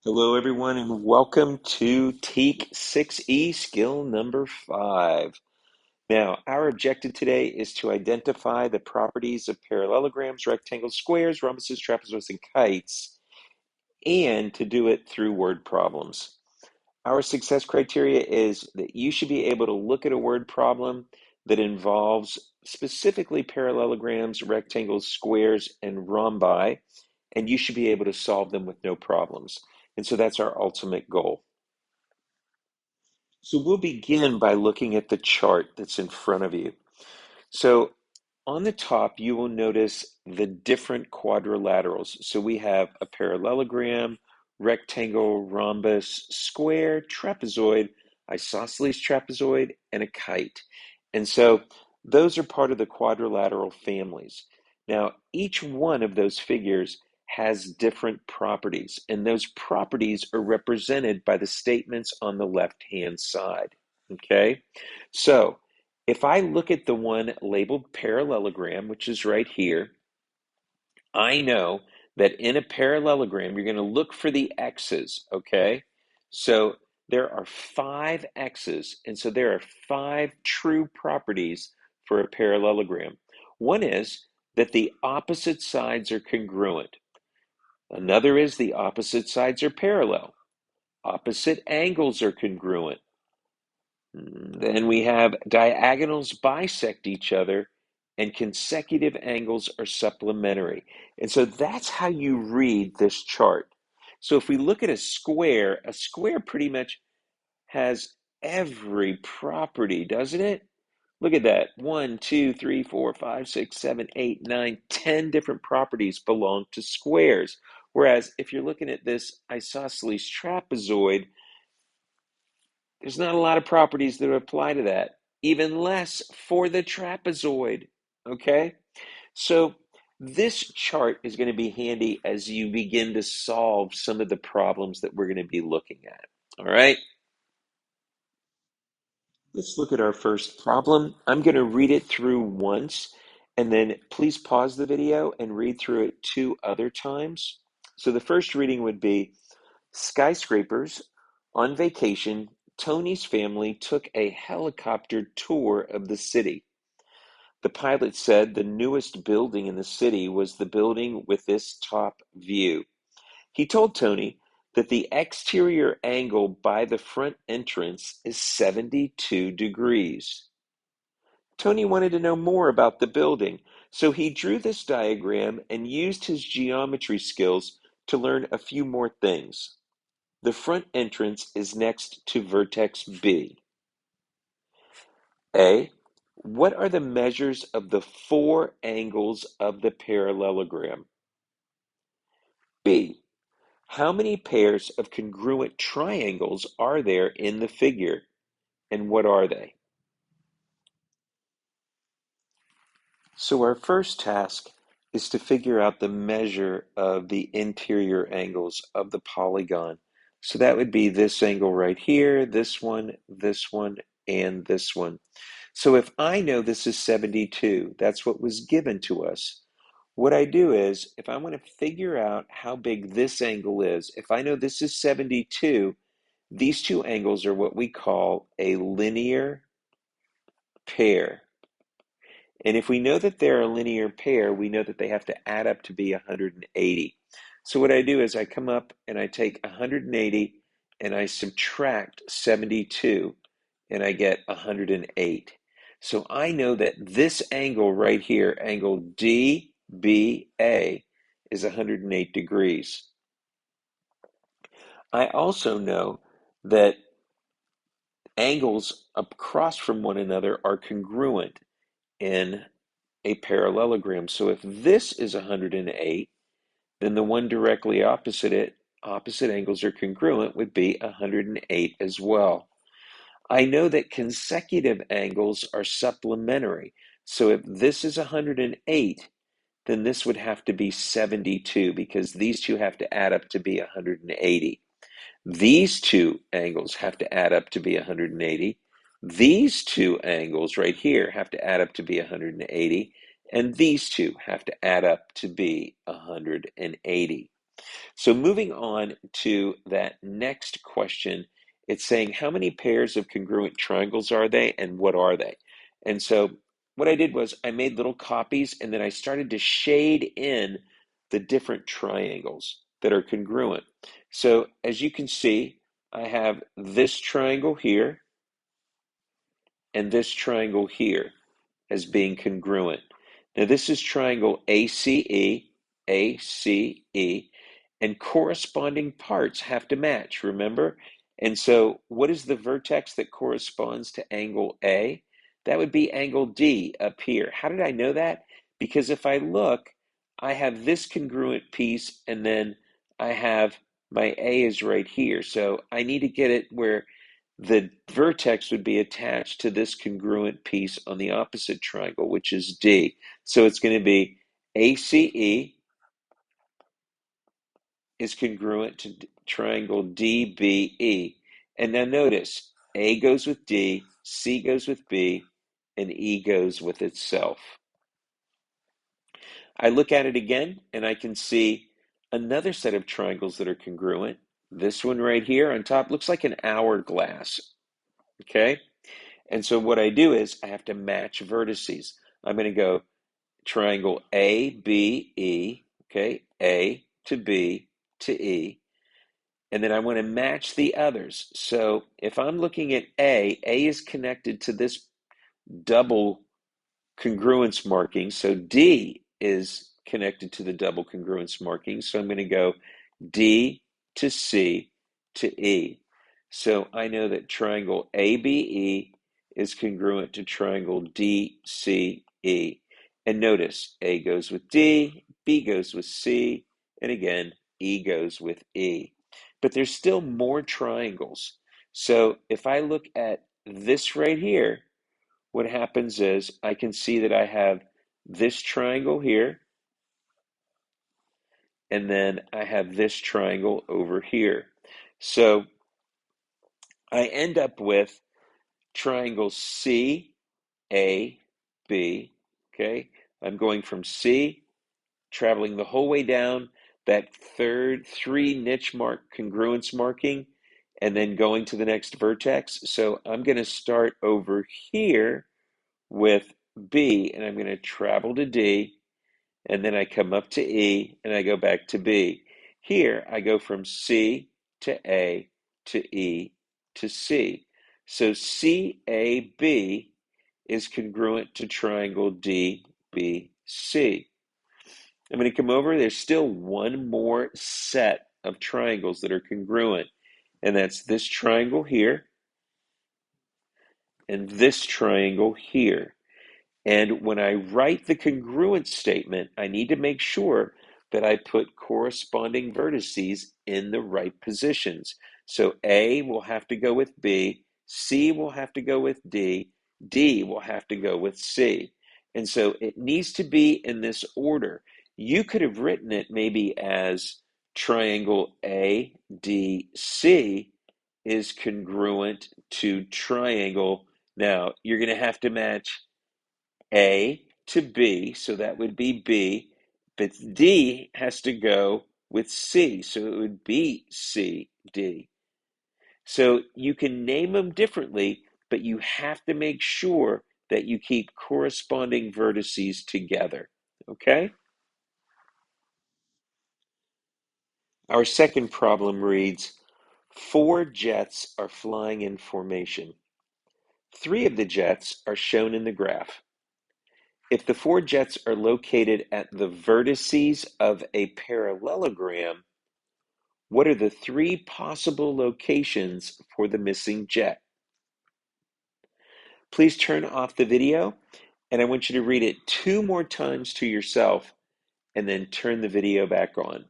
Hello, everyone, and welcome to TEK 6E skill number 5. Now, our objective today is to identify the properties of parallelograms, rectangles, squares, rhombuses, trapezoids, and kites, and to do it through word problems. Our success criteria is that you should be able to look at a word problem that involves specifically parallelograms, rectangles, squares, and rhombi, and you should be able to solve them with no problems. And so that's our ultimate goal. So we'll begin by looking at the chart that's in front of you. So on the top, you will notice the different quadrilaterals. So we have a parallelogram, rectangle, rhombus, square, trapezoid, isosceles trapezoid, and a kite. And so those are part of the quadrilateral families. Now, each one of those figures has different properties, and those properties are represented by the statements on the left-hand side. Okay? So if I look at the one labeled parallelogram, which is right here, I know that in a parallelogram, you're going to look for the x's, okay? So there are 5 x's, and so there are 5 true properties for a parallelogram. One is that the opposite sides are congruent. Another is the opposite sides are parallel. Opposite angles are congruent. Then we have diagonals bisect each other and consecutive angles are supplementary. And so that's how you read this chart. So if we look at a square pretty much has every property, doesn't it? Look at that. 1, 2, 3, 4, 5, 6, 7, 8, 9, 10 different properties belong to squares. Whereas if you're looking at this isosceles trapezoid, there's not a lot of properties that apply to that, even less for the trapezoid, okay? So this chart is going to be handy as you begin to solve some of the problems that we're going to be looking at, all right? Let's look at our first problem. I'm going to read it through once, and then please pause the video and read through it 2 other times. So the first reading would be, skyscrapers. On vacation, Tony's family took a helicopter tour of the city. The pilot said the newest building in the city was the building with this top view. He told Tony that the exterior angle by the front entrance is 72 degrees. Tony wanted to know more about the building, so he drew this diagram and used his geometry skills to learn a few more things. The front entrance is next to vertex B. A. What are the measures of the 4 angles of the parallelogram? B. How many pairs of congruent triangles are there in the figure, and what are they? So our first task is to figure out the measure of the interior angles of the polygon. So that would be this angle right here, this one, and this one. So if I know this is 72, that's what was given to us. What I do is, if I want to figure out how big this angle is, if I know this is 72, these 2 angles are what we call a linear pair. And if we know that they're a linear pair, we know that they have to add up to be 180. So what I do is I come up and I take 180 and I subtract 72 and I get 108. So I know that this angle right here, angle DBA, is 108 degrees. I also know that angles across from one another are congruent in a parallelogram. So if this is 108, then the one directly opposite it, opposite angles are congruent, would be 108 as well. I know that consecutive angles are supplementary. So if this is 108, then this would have to be 72 because these 2 have to add up to be 180. These 2 angles have to add up to be 180. These 2 angles right here have to add up to be 180. And these 2 have to add up to be 180. So moving on to that next question, it's saying how many pairs of congruent triangles are they and what are they? And so what I did was I made little copies and then I started to shade in the different triangles that are congruent. So as you can see, I have this triangle here and this triangle here as being congruent. Now this is triangle ACE, ACE, and corresponding parts have to match, remember? And so what is the vertex that corresponds to angle A? That would be angle D up here. How did I know that? Because if I look, I have this congruent piece and then I have my A is right here. So I need to get it where the vertex would be attached to this congruent piece on the opposite triangle, which is D. So it's going to be ACE is congruent to triangle DBE. And now notice, A goes with D, C goes with B, and E goes with itself. I look at it again, and I can see another set of triangles that are congruent. This one right here on top looks like an hourglass, okay? And so what I do is I have to match vertices. I'm going to go triangle ABE, okay, A to B to E, and then I want to match the others. So if I'm looking at A is connected to this double congruence marking. So D is connected to the double congruence marking. So I'm going to go D to C to E. So I know that triangle ABE is congruent to triangle DCE. And notice A goes with D, B goes with C, and again, E goes with E. But there's still more triangles. So if I look at this right here, what happens is I can see that I have this triangle here, and then I have this triangle over here. So I end up with triangle C, A, B, okay? I'm going from C, traveling the whole way down that third three niche mark congruence marking, and then going to the next vertex. So I'm going to start over here with B, and I'm going to travel to D, and then I come up to E, and I go back to B. Here, I go from C to A to E to C. So CAB is congruent to triangle DBC. I'm going to come over. There's still one more set of triangles that are congruent, and that's this triangle here and this triangle here. And when I write the congruence statement, I need to make sure that I put corresponding vertices in the right positions. So A will have to go with B, C will have to go with D, D will have to go with C. And so it needs to be in this order. You could have written it maybe as triangle ADC is congruent to triangle. Now, you're going to have to match A to B, so that would be B, but D has to go with C, so it would be C, D. So you can name them differently, but you have to make sure that you keep corresponding vertices together, okay? Our second problem reads, 4 jets are flying in formation. 3 of the jets are shown in the graph. If the 4 jets are located at the vertices of a parallelogram, what are the 3 possible locations for the missing jet? Please turn off the video, and I want you to read it 2 more times to yourself, and then turn the video back on.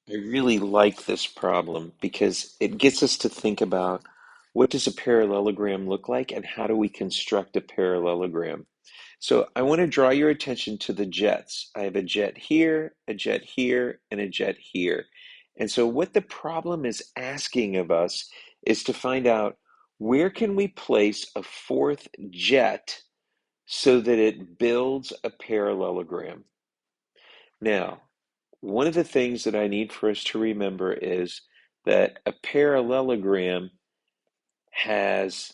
I really like this problem because it gets us to think about what does a parallelogram look like and how do we construct a parallelogram. So I want to draw your attention to the jets. I have a jet here, a jet here, and a jet here. And so what the problem is asking of us is to find out where can we place a 4th jet so that it builds a parallelogram. Now, one of the things that I need for us to remember is that a parallelogram has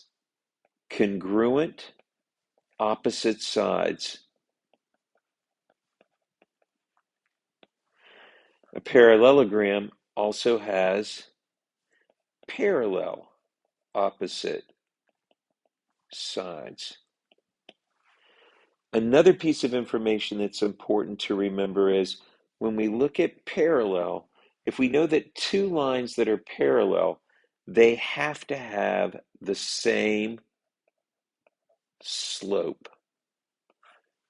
congruent opposite sides. A parallelogram also has parallel opposite sides. Another piece of information that's important to remember is when we look at parallel, if we know that two lines that are parallel, they have to have the same slope.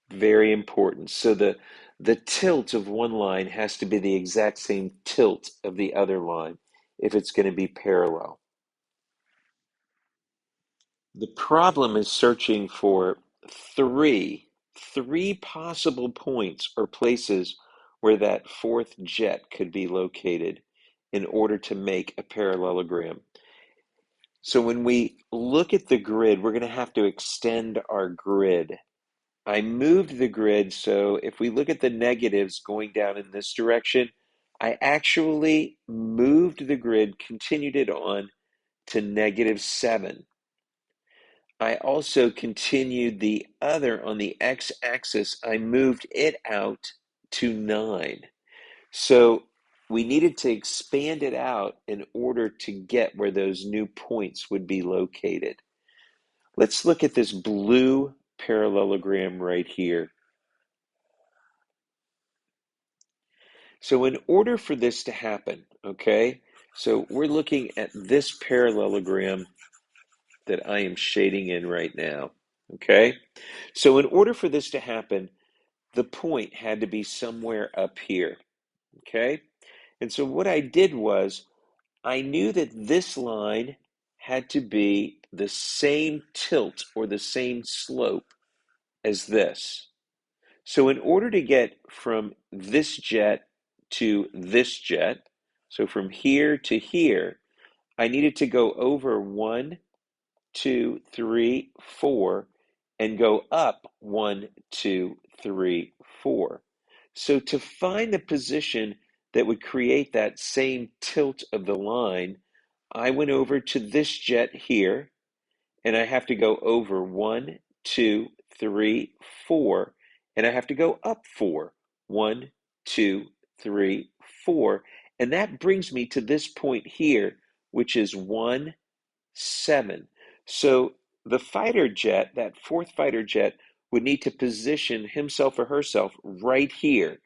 Very important. So the tilt of one line has to be the exact same tilt of the other line if it's going to be parallel. The problem is searching for three, three possible points or places where that fourth jet could be located in order to make a parallelogram. So when we look at the grid, we're going to have to extend our grid. I moved the grid, so if we look at the negatives going down in this direction, I actually moved the grid, continued it on to -7. I also continued the other on the x-axis. I moved it out to 9. So we needed to expand it out in order to get where those new points would be located. Let's look at this blue parallelogram right here. So in order for this to happen, okay, so we're looking at this parallelogram that I am shading in right now, okay? So in order for this to happen, the point had to be somewhere up here, okay? And so what I did was I knew that this line had to be the same tilt or the same slope as this. So in order to get from this jet to this jet, so from here to here, I needed to go over 1, 2, 3, 4, and go up 1, 2, 3, 4. So to find the position that would create that same tilt of the line, I went over to this jet here, and I have to go over 1, 2, 3, 4, and I have to go up 4. 1, 2, 3, 4. And that brings me to this point here, which is 1, 7. So the fighter jet, that fourth fighter jet, would need to position himself or herself right here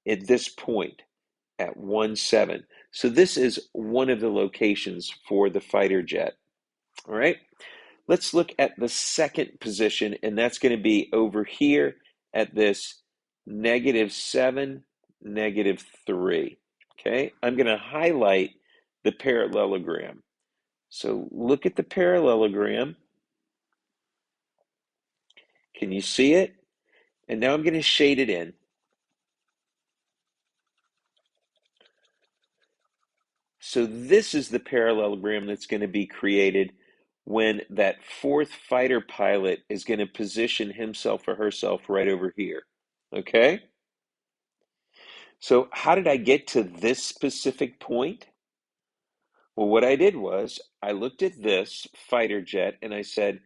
at this point at 1, 7. So this is one of the locations for the fighter jet. All right. Let's look at the second position, and that's going to be over here at this -7, -3. Okay, I'm going to highlight the parallelogram. So look at the parallelogram. Can you see it? And now I'm going to shade it in. So this is the parallelogram that's going to be created when that fourth fighter pilot is going to position himself or herself right over here. Okay? So how did I get to this specific point? Well, what I did was I looked at this fighter jet and I said,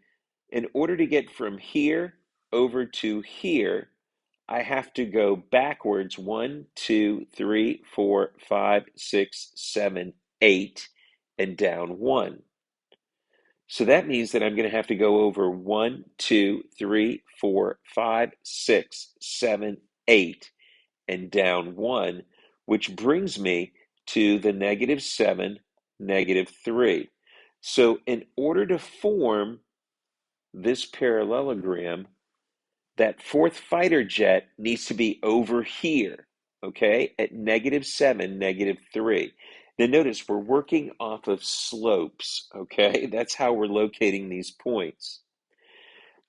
in order to get from here over to here, I have to go backwards 1, 2, 3, 4, 5, 6, 7, 8, and down 1. So that means that I'm going to have to go over 1, 2, 3, 4, 5, 6, 7, 8, and down 1, which brings me to the -7, -3. So in order to form this parallelogram, that fourth fighter jet needs to be over here, okay, at -7, -3. Now notice we're working off of slopes, okay? That's how we're locating these points.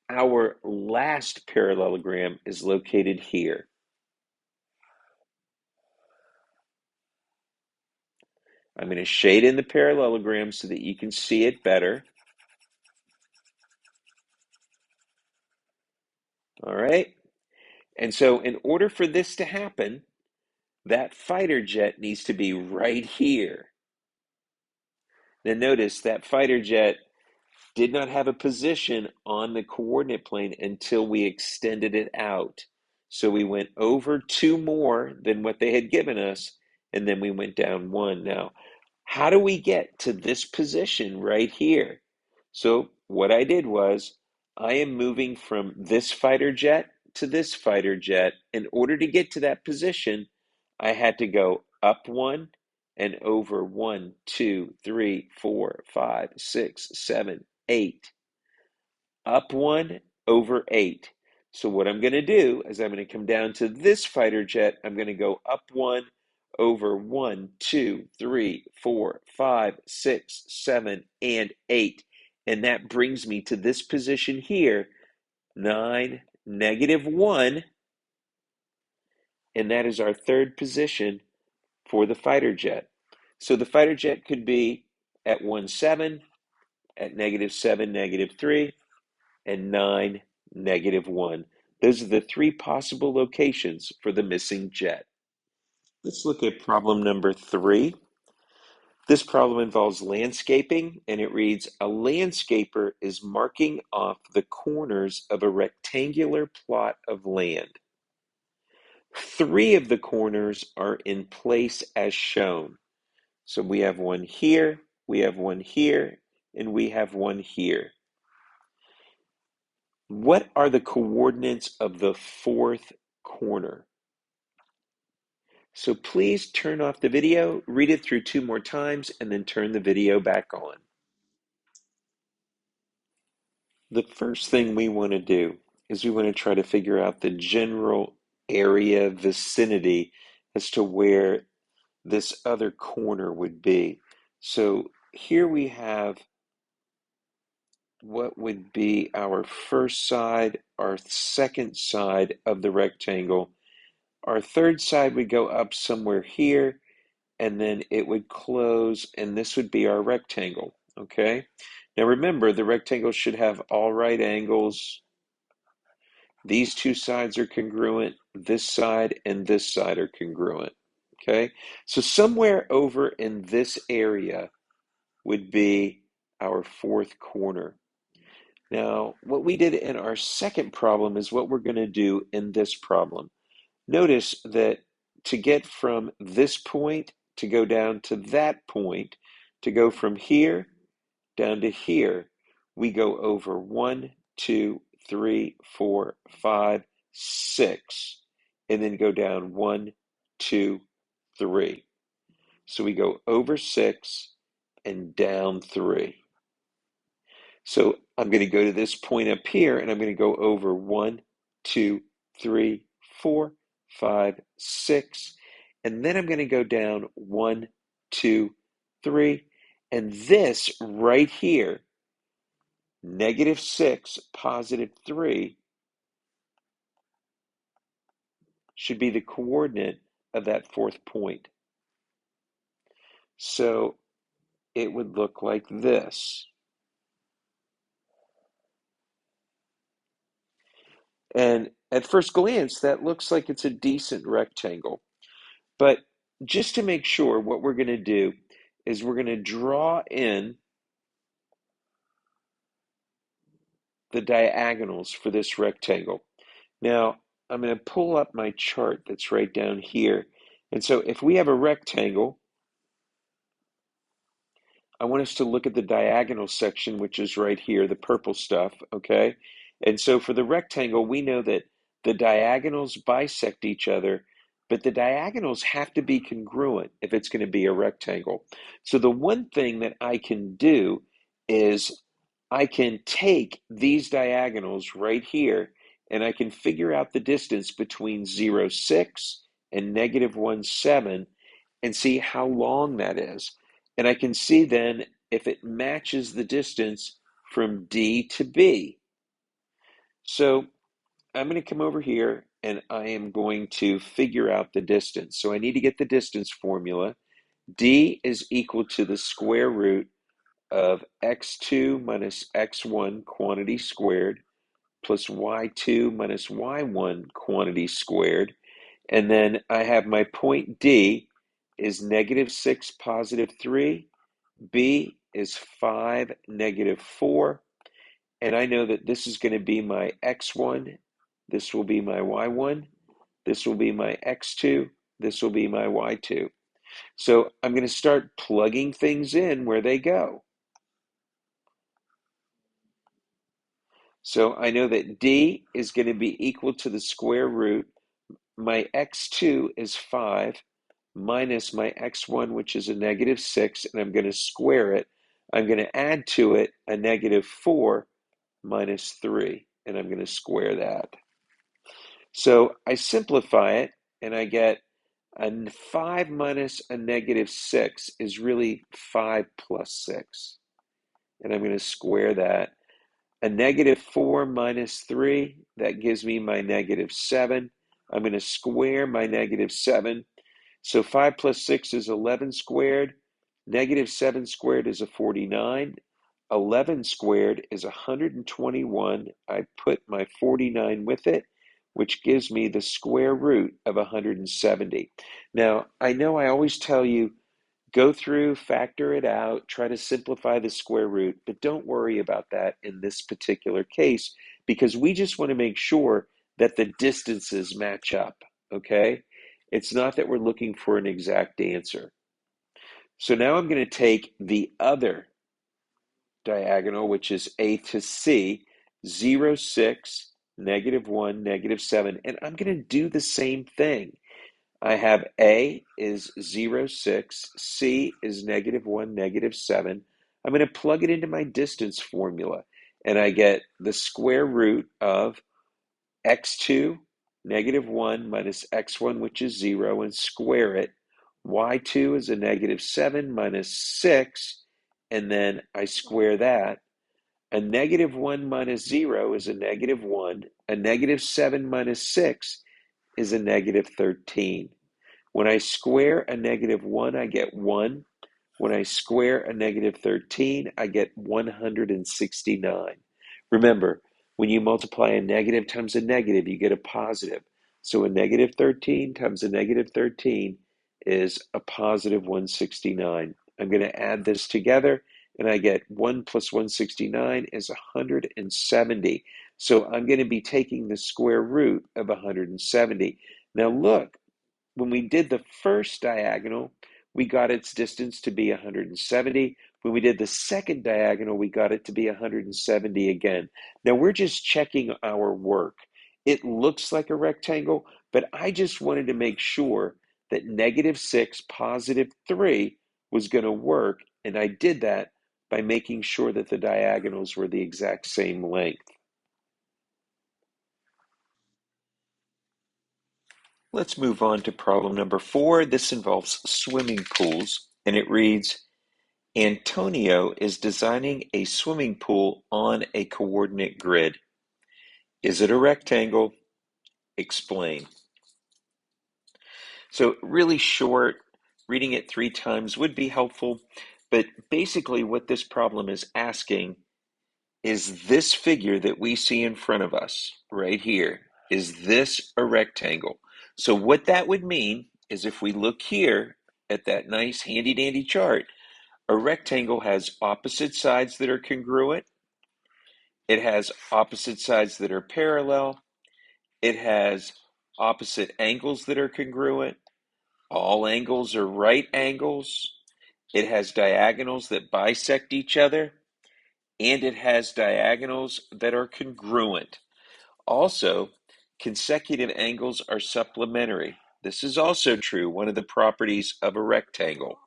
Our last parallelogram is located here. I'm going to shade in the parallelogram so that you can see it better. All right. And so in order for this to happen, that fighter jet needs to be right here. Now notice that fighter jet did not have a position on the coordinate plane until we extended it out. So we went over two more than what they had given us, and then we went down one. Now, how do we get to this position right here? So what I did was I am moving from this fighter jet to this fighter jet. In order to get to that position, I had to go up one and over one, two, three, four, five, six, seven, eight. Up one, over eight. So what I'm going to do is I'm going to come down to this fighter jet. I'm going to go up one, over one, two, three, four, five, six, seven, and eight. And that brings me to this position here, 9, -1. And that is our third position for the fighter jet. So the fighter jet could be at 1, 7, at -7, -3, and 9, -1. Those are the three possible locations for the missing jet. Let's look at problem number 3. This problem involves landscaping, and it reads, a landscaper is marking off the corners of a rectangular plot of land. 3 of the corners are in place as shown. So we have one here, we have one here, and we have one here. What are the coordinates of the fourth corner? So please turn off the video, read it through 2 more times, and then turn the video back on. The first thing we want to do is we want to try to figure out the general area vicinity as to where this other corner would be. So here we have what would be our first side, our second side of the rectangle. Our third side would go up somewhere here, and then it would close, and this would be our rectangle, okay? Now remember, the rectangle should have all right angles. These two sides are congruent. This side and this side are congruent, okay? So somewhere over in this area would be our fourth corner. Now, what we did in our second problem is what we're going to do in this problem. Notice that to get from this point to go down to that point, to go from here down to here, we go over 1, 2, 3, 4, 5, 6, and then go down 1, 2, 3. So we go over 6 and down 3. So I'm going to go to this point up here, and I'm going to go over 1, 2, 3, 4, 5, 6, and then I'm going to go down 1, 2, 3, and this right here, -6, +3, should be the coordinate of that fourth point. So it would look like this. And at first glance, that looks like it's a decent rectangle. But just to make sure, what we're going to do is we're going to draw in the diagonals for this rectangle. Now, I'm going to pull up my chart that's right down here. And so if we have a rectangle, I want us to look at the diagonal section, which is right here, the purple stuff, okay? And so for the rectangle, we know that the diagonals bisect each other, but the diagonals have to be congruent if it's going to be a rectangle. So the one thing that I can do is I can take these diagonals right here, and I can figure out the distance between 0, 6 and -1, 7, and see how long that is. And I can see then if it matches the distance from D to B. So I'm going to come over here and I am going to figure out the distance. So I need to get the distance formula. D is equal to the square root of x2 minus x1 quantity squared plus y2 minus y1 quantity squared. And then I have my point D is -6, +3. B is 5, -4. And I know that this is going to be my x1. This will be my y1. This will be my x2. This will be my y2. So I'm going to start plugging things in where they go. So I know that D is going to be equal to the square root. My x2 is 5 minus my x1, which is a -6, and I'm going to square it. I'm going to add to it a -4 minus 3, and I'm going to square that. So I simplify it, and I get a 5 minus a -6 is really 5 plus 6. And I'm going to square that. A -4 minus 3, that gives me my -7. I'm going to square my -7. So 5 plus 6 is 11 squared. -7 squared is a 49. 11 squared is 121. I put my 49 with it, which gives me the square root of 170. Now, I know I always tell you, go through, factor it out, try to simplify the square root, but don't worry about that in this particular case because we just want to make sure that the distances match up, okay? It's not that we're looking for an exact answer. So now I'm going to take the other diagonal, which is A to C, 0, 6, -1, -7, and I'm going to do the same thing. I have A is 0, 6, C is -1, -7. I'm going to plug it into my distance formula, and I get the square root of x2, -1 minus x1, which is 0, and square it. Y2 is a -7 minus 6, and then I square that. A -1 minus 0 is a -1. A -7 minus 6 is a -13. When I square a -1, I get 1. When I square a -13, I get 169. Remember, when you multiply a negative times a negative, you get a positive. So a -13 times a -13 is a positive 169. I'm going to add this together, and I get 1 plus 169 is 170. So I'm going to be taking the square root of 170. Now look, when we did the first diagonal, we got its distance to be 170. When we did the second diagonal, we got it to be 170 again. Now we're just checking our work. It looks like a rectangle, but I just wanted to make sure that -6, +3 was going to work, and I did that by making sure that the diagonals were the exact same length. Let's move on to problem number 4. This involves swimming pools, and it reads, Antonio is designing a swimming pool on a coordinate grid. Is it a rectangle? Explain. So really short, reading it 3 times would be helpful, but basically what this problem is asking is this figure that we see in front of us right here, is this a rectangle? So what that would mean is if we look here at that nice handy dandy chart, a rectangle has opposite sides that are congruent. It has opposite sides that are parallel. It has opposite angles that are congruent. All angles are right angles. It has diagonals that bisect each other. And it has diagonals that are congruent. Also, consecutive angles are supplementary. This is also true, one of the properties of a rectangle.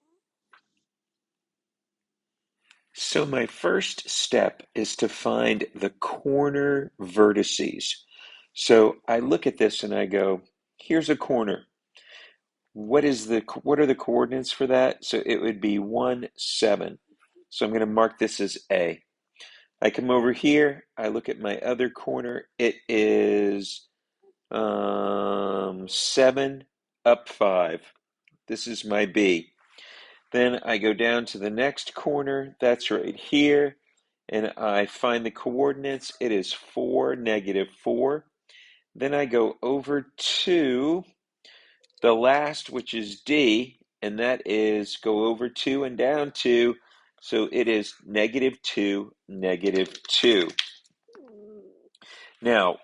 So my first step is to find the corner vertices. So I look at this and I go, here's a corner. What are the coordinates for that? So it would be 1, 7. So I'm going to mark this as A. I come over here, I look at my other corner. It is 7 up 5. This is my B. Then I go down to the next corner. That's right here. And I find the coordinates. It is 4, -4. Then I go over to the last, which is D, and that is go over 2 and down 2, so it is -2, -2. Now,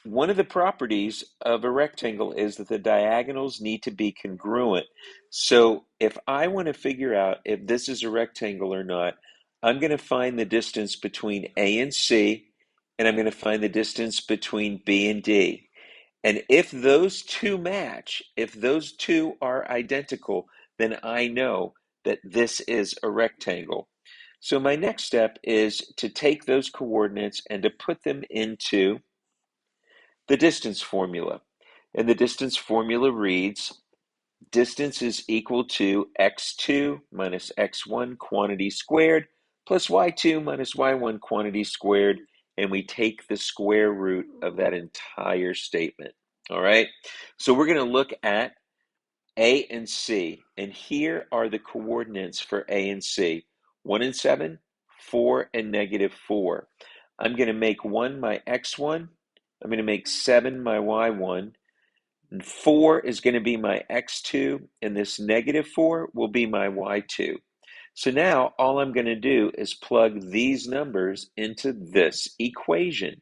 one of the properties of a rectangle is that the diagonals need to be congruent. So if I want to figure out if this is a rectangle or not, I'm going to find the distance between A and C, and I'm going to find the distance between B and D. And if those two match, if those two are identical, then I know that this is a rectangle. So my next step is to take those coordinates and to put them into the distance formula. And the distance formula reads, distance is equal to x2 minus x1 quantity squared plus y2 minus y1 quantity squared, and we take the square root of that entire statement. All right, so we're going to look at A and C, and here are the coordinates for A and C. 1 and 7, 4 and -4. I'm going to make 1 my x1, I'm going to make 7 my y1, and 4 is going to be my x2, and this -4 will be my y2. So now all I'm going to do is plug these numbers into this equation.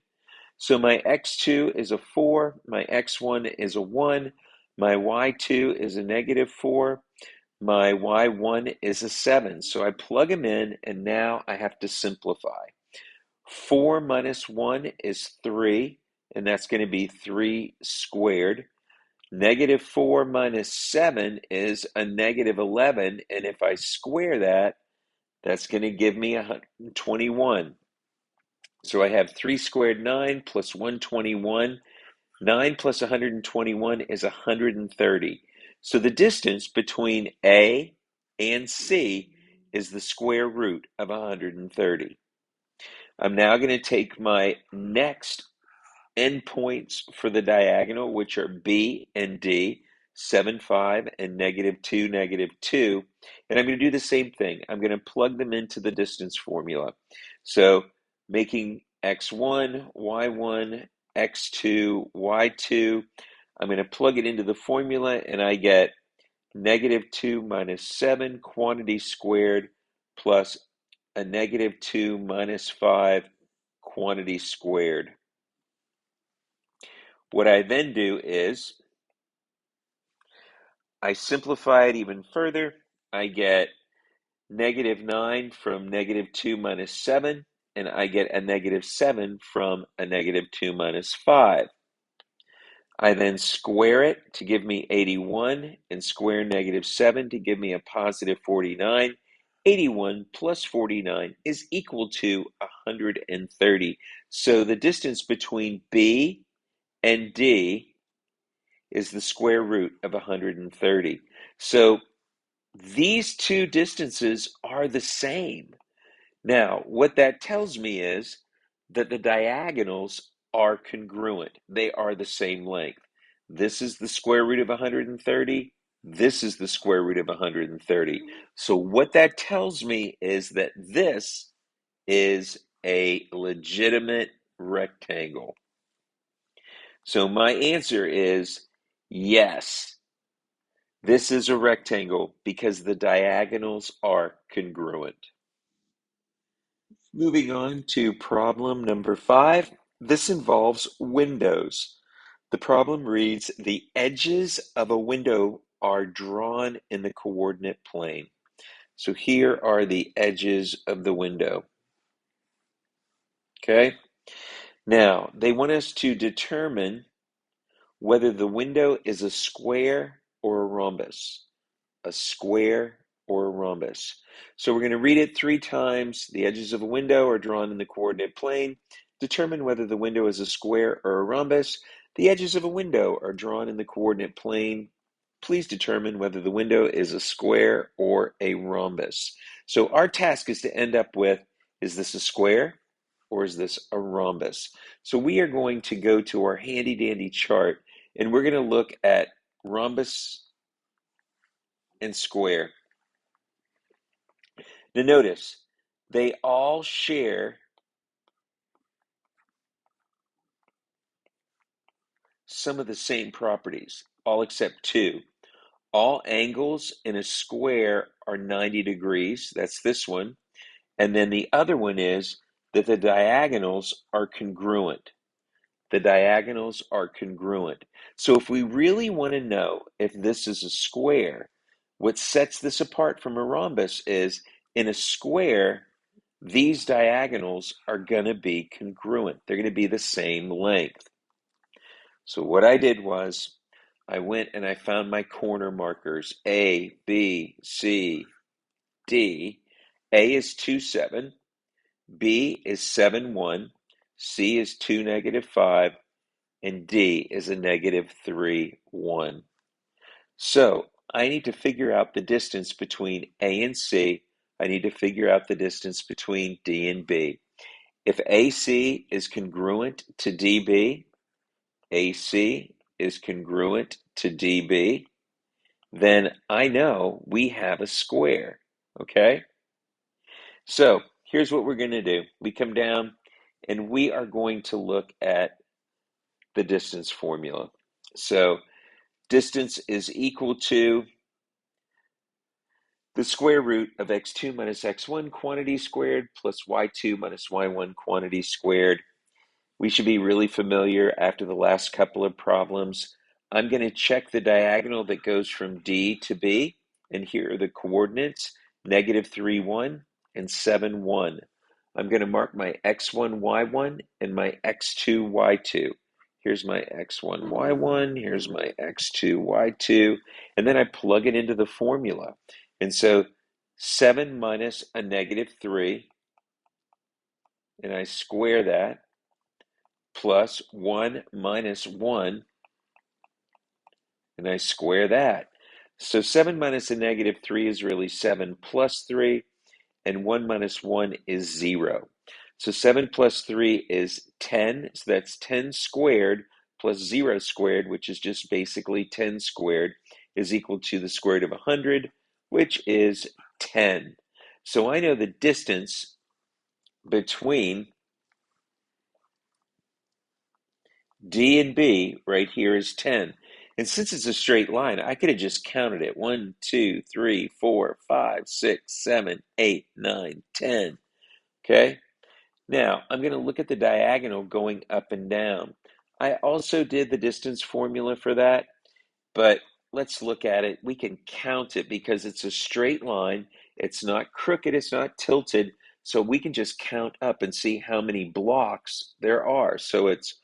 So my x2 is a 4, my x1 is a 1, my y2 is a -4, my y1 is a 7. So I plug them in, and now I have to simplify. 4 minus 1 is 3, and that's going to be 3 squared. -4 minus 7 is a -11, and if I square that, that's going to give me 121. So I have 3 squared 9 plus 121. 9 plus 121 is 130. So the distance between A and C is the square root of 130. I'm now going to take my next endpoints for the diagonal, which are B and D, 7, 5, and -2, -2. And I'm going to do the same thing. I'm going to plug them into the distance formula. So making x1, y1, x2, y2, I'm going to plug it into the formula, and I get -2 minus 7 quantity squared plus a -2 minus 5 quantity squared. What I then do is I simplify it even further. I get -9 from -2 minus 7, and I get a -7 from a -2 minus 5. I then square it to give me 81, and square -7 to give me a positive 49. 81 plus 49 is equal to 130. So the distance between B and D is the square root of 130. So these two distances are the same. Now, what that tells me is that the diagonals are congruent. They are the same length. This is the square root of 130. This is the square root of 130. So what that tells me is that this is a legitimate rectangle. So my answer is yes. This is a rectangle because the diagonals are congruent. Moving on to problem number 5. This involves windows. The problem reads, the edges of a window are drawn in the coordinate plane. So here are the edges of the window. Okay? Now, they want us to determine whether the window is a square or a rhombus. A square or a rhombus. So we're going to read it 3 times. The edges of a window are drawn in the coordinate plane. Determine whether the window is a square or a rhombus. The edges of a window are drawn in the coordinate plane. Please determine whether the window is a square or a rhombus. So our task is to end up with, is this a square or is this a rhombus? So we are going to go to our handy dandy chart, and we're going to look at rhombus and square. Now notice, they all share some of the same properties, all except 2. all angles in a square are 90 degrees. That's this one. And then the other one is that the diagonals are congruent. The diagonals are congruent. So if we really want to know if this is a square, what sets this apart from a rhombus is in a square, these diagonals are going to be congruent. They're going to be the same length. So what I did was I went and I found my corner markers A, B, C, D. A is 2, 7. B is 7, 1. C is 2, -5. And D is a -3, 1. So I need to figure out the distance between A and C. I need to figure out the distance between D and B. If AC is congruent to DB, AC is congruent to DB, then I know we have a square, okay? So here's what we're going to do. We come down and we are going to look at the distance formula. So distance is equal to the square root of x2 minus x1 quantity squared plus y2 minus y1 quantity squared. We should be really familiar after the last couple of problems. I'm going to check the diagonal that goes from D to B, and here are the coordinates, -3, 1 and 7, 1. I'm going to mark my x1, y1 and my x2, y2. Here's my x1, y1, here's my x2, y2, and then I plug it into the formula. And so 7 minus a -3, and I square that, plus 1 minus 1, and I square that. So 7 minus a -3 is really 7 plus 3, and 1 minus 1 is 0. So 7 plus 3 is 10, so that's 10 squared plus 0 squared, which is just basically 10 squared, is equal to the square root of 100, which is 10. So I know the distance between D and B right here is 10. And since it's a straight line, I could have just counted it. 1, 2, 3, 4, 5, 6, 7, 8, 9, 10. Okay? Now, I'm going to look at the diagonal going up and down. I also did the distance formula for that, but let's look at it. We can count it because it's a straight line. It's not crooked, it's not tilted. So we can just count up and see how many blocks there are. So it's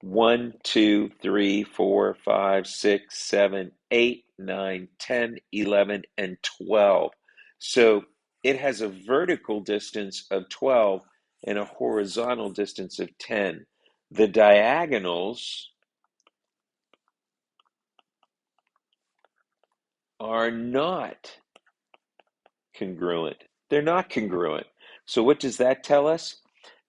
1, 2, 3, 4, 5, 6, 7, 8, 9, 10, 11, and 12. So it has a vertical distance of 12 and a horizontal distance of 10. The diagonals are not congruent. They're not congruent. So what does that tell us?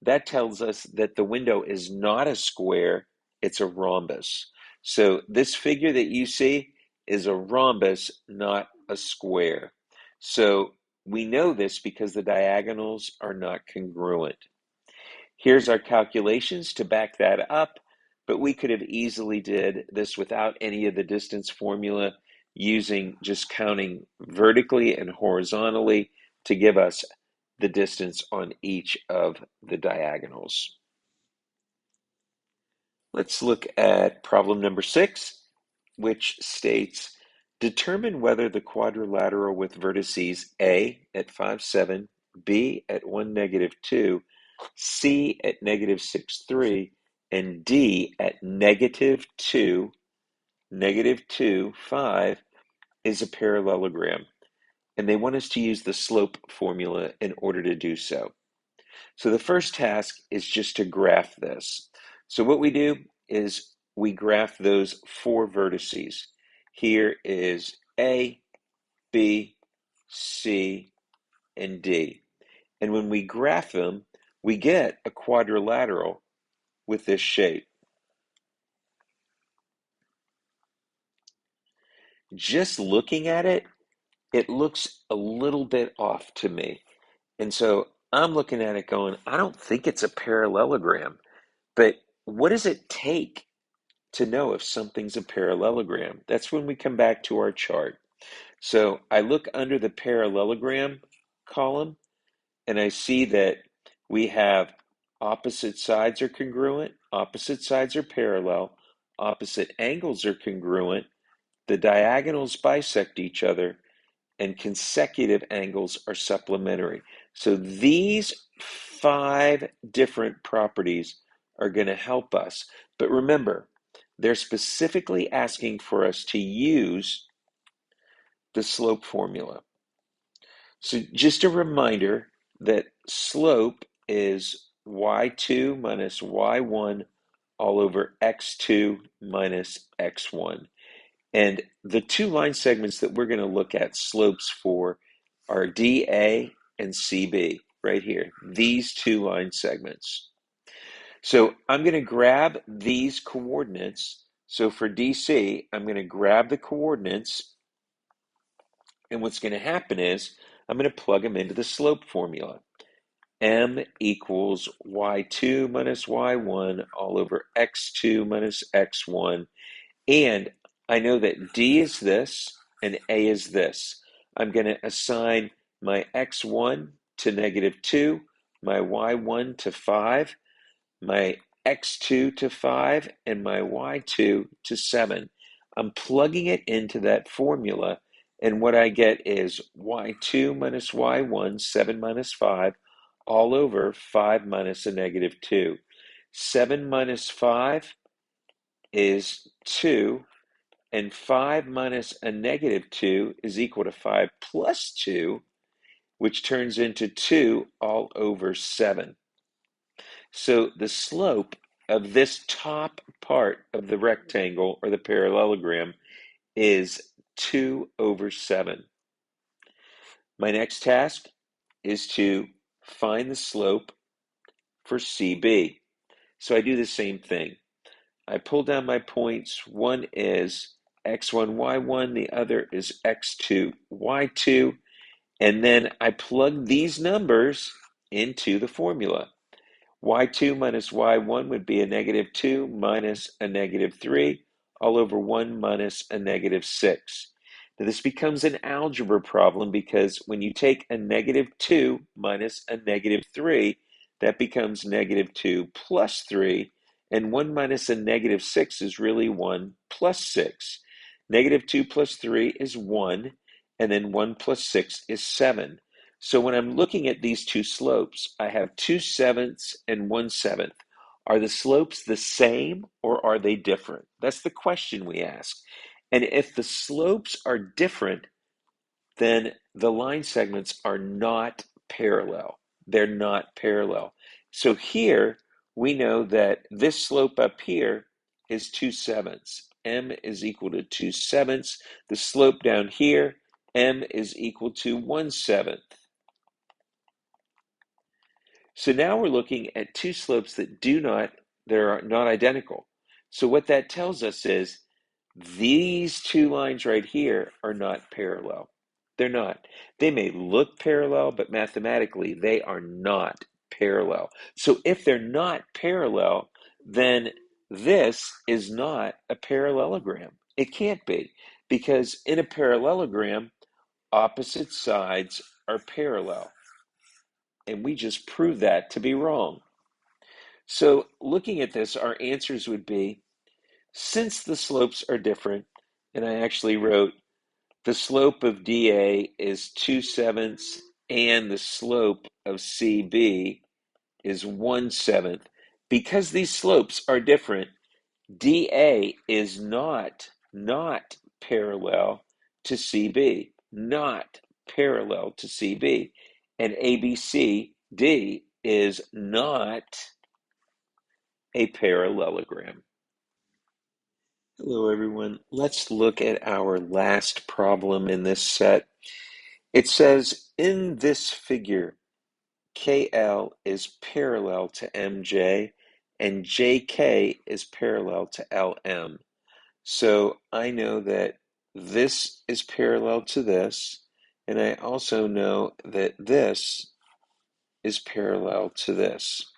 That tells us that the window is not a square, it's a rhombus. So this figure that you see is a rhombus, not a square. So we know this because the diagonals are not congruent. Here's our calculations to back that up, but we could have easily did this without any of the distance formula using just counting vertically and horizontally to give us the distance on each of the diagonals. Let's look at problem number 6, which states, determine whether the quadrilateral with vertices A at 5, 7, B at 1, -2, C at -6, 3, and D at -2, -2, 5 is a parallelogram. And they want us to use the slope formula in order to do so. So the first task is just to graph this. So what we do is we graph those 4 vertices. Here is A, B, C, and D. And when we graph them, we get a quadrilateral with this shape. Just looking at it, it looks a little bit off to me. And so I'm looking at it going, I don't think it's a parallelogram, but what does it take to know if something's a parallelogram? That's when we come back to our chart. So I look under the parallelogram column and I see that we have opposite sides are congruent, opposite sides are parallel, opposite angles are congruent, the diagonals bisect each other, and consecutive angles are supplementary. So these 5 different properties are going to help us. But remember, they're specifically asking for us to use the slope formula. So just a reminder that slope is y2 minus y1 all over x2 minus x1. And the 2 line segments that we're going to look at slopes for are DA and CB right here, these 2 line segments. So I'm going to grab these coordinates. So for DC, I'm going to grab the coordinates, and what's going to happen is I'm going to plug them into the slope formula. M equals y2 minus y1 all over x2 minus x1. And I know that D is this and A is this. I'm going to assign my x1 to -2, my y1 to 5, my x2 to 5, and my y2 to 7. I'm plugging it into that formula, and what I get is y2 minus y1, 7 minus 5, all over 5 minus a -2. 7 minus 5 is 2, and 5 minus a -2 is equal to 5 plus 2, which turns into 2 all over 7. So the slope of this top part of the rectangle or the parallelogram is 2 over 7. My next task is to find the slope for CB. So I do the same thing. I pull down my points. One is x1, y1, the other is x2, y2, and then I plug these numbers into the formula. Y2 minus y1 would be a -2 minus a -3 all over 1 minus a -6. Now this becomes an algebra problem because when you take a -2 minus a -3, that becomes -2 plus 3, and 1 minus a -6 is really 1 plus 6. -2 plus 3 is 1, and then 1 plus 6 is 7. So when I'm looking at these 2 slopes, I have 2/7 and 1/7. Are the slopes the same or are they different? That's the question we ask. And if the slopes are different, then the line segments are not parallel. They're not parallel. So here we know that this slope up here is 2/7. M is equal to 2/7. The slope down here, M is equal to 1/7. So now we're looking at 2 slopes that are not identical. So what that tells us is these 2 lines right here are not parallel. They're not. They may look parallel, but mathematically they are not parallel. So if they're not parallel, then this is not a parallelogram. It can't be, because in a parallelogram, opposite sides are parallel. And we just proved that to be wrong. So looking at this, our answers would be, since the slopes are different, and I actually wrote the slope of DA is 2/7 and the slope of CB is 1/7. Because these slopes are different, DA is not parallel to CB, not parallel to CB, and ABCD is not a parallelogram. Hello everyone, let's look at our last problem in this set. It says, in this figure, KL is parallel to MJ and JK is parallel to LM. So I know that this is parallel to this, and I also know that this is parallel to this.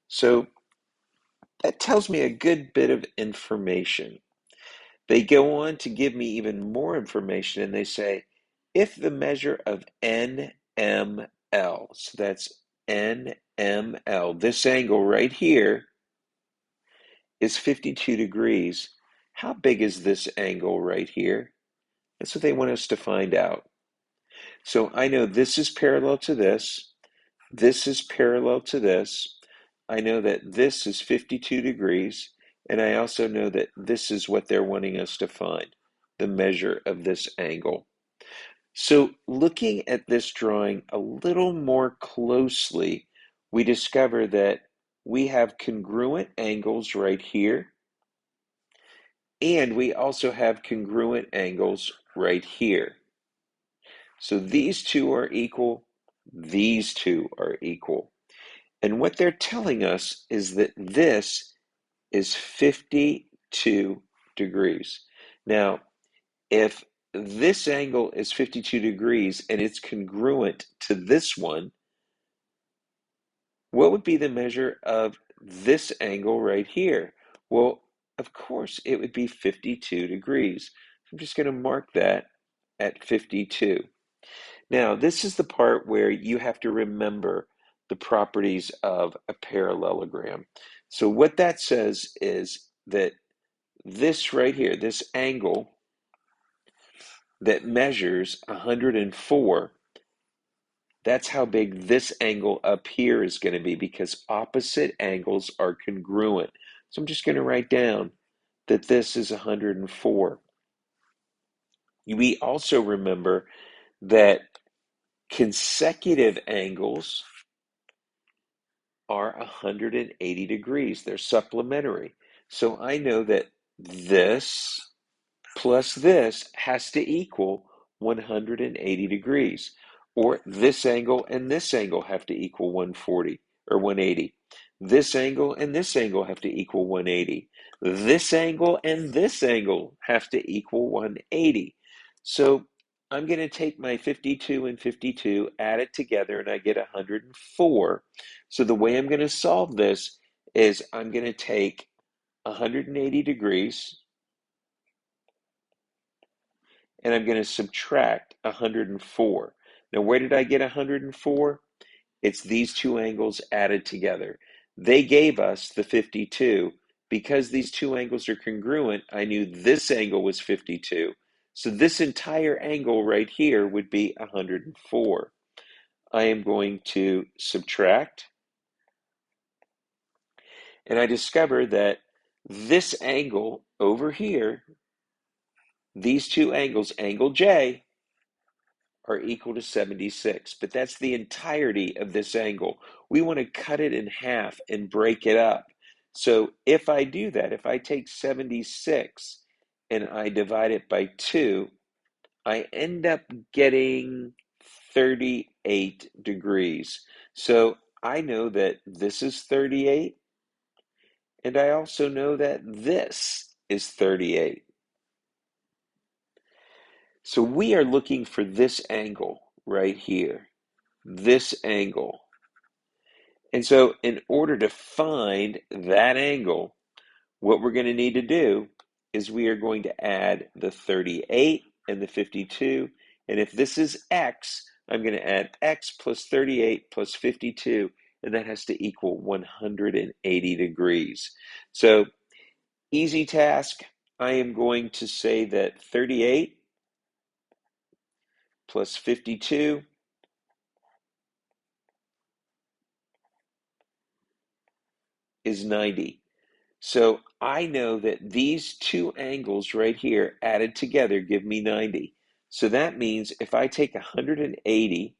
So That tells me a good bit of information. They go on to give me even more information and they say, if the measure of NML, so that's NML, this angle right here is 52 degrees, how big is this angle right here? That's what they want us to find out. So I know this is parallel to this is parallel to this. I know that this is 52 degrees, and I also know that this is what they're wanting us to find, the measure of this angle. So looking at this drawing a little more closely, we discover that we have congruent angles right here, and we also have congruent angles right here. So these two are equal, these two are equal. And what they're telling us is that this is 52 degrees. Now, if this angle is 52 degrees and it's congruent to this one, what would be the measure of this angle right here? Well, of course, it would be 52 degrees. I'm just going to mark that at 52. Now, this is the part where you have to remember the properties of a parallelogram. So what that says is that this right here, this angle that measures 104, that's how big this angle up here is going to be because opposite angles are congruent. So I'm just going to write down that this is 104. We also remember that consecutive angles are 180 degrees. They're supplementary. So I know that this plus this has to equal 180 degrees. Or this angle and this angle have to equal 140 or 180. This angle and this angle have to equal 180. This angle and this angle have to equal 180. So I'm going to take my 52 and 52, add it together, and I get 104. So the way I'm going to solve this is I'm going to take 180 degrees and I'm going to subtract 104. Now, where did I get 104? It's these two angles added together. They gave us the 52. Because these two angles are congruent, I knew this angle was 52. So this entire angle right here would be 104. I am going to subtract, and I discover that this angle over here, these two angles, angle J, are equal to 76, but that's the entirety of this angle. We want to cut it in half and break it up. So if I do that, if I take 76 and I divide it by 2, I end up getting 38 degrees. So I know that this is 38, and I also know that this is 38. So we are looking for this angle right here, this angle. And so in order to find that angle, what we're going to need to do is we are going to add the 38 and the 52. And if this is x, I'm going to add x plus 38 plus 52, and that has to equal 180 degrees. So easy task. I am going to say that 38 plus 52 is 90. So I know that these two angles right here added together give me 90. So that means if I take 180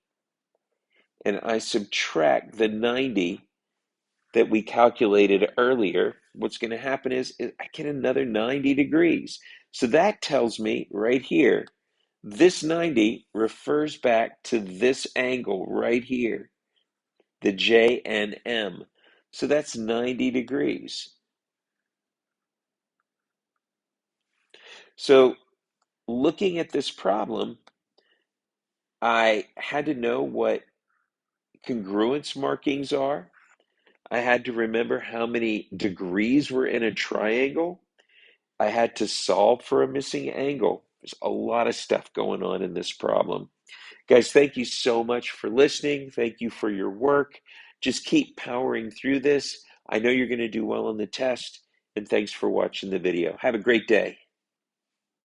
and I subtract the 90 that we calculated earlier, what's going to happen is I get another 90 degrees. So that tells me right here, this 90 refers back to this angle right here, the JNM. So that's 90 degrees. So looking at this problem, I had to know what congruence markings are. I had to remember how many degrees were in a triangle. I had to solve for a missing angle. There's a lot of stuff going on in this problem. Guys, thank you so much for listening. Thank you for your work. Just keep powering through this. I know you're going to do well on the test, and thanks for watching the video. Have a great day.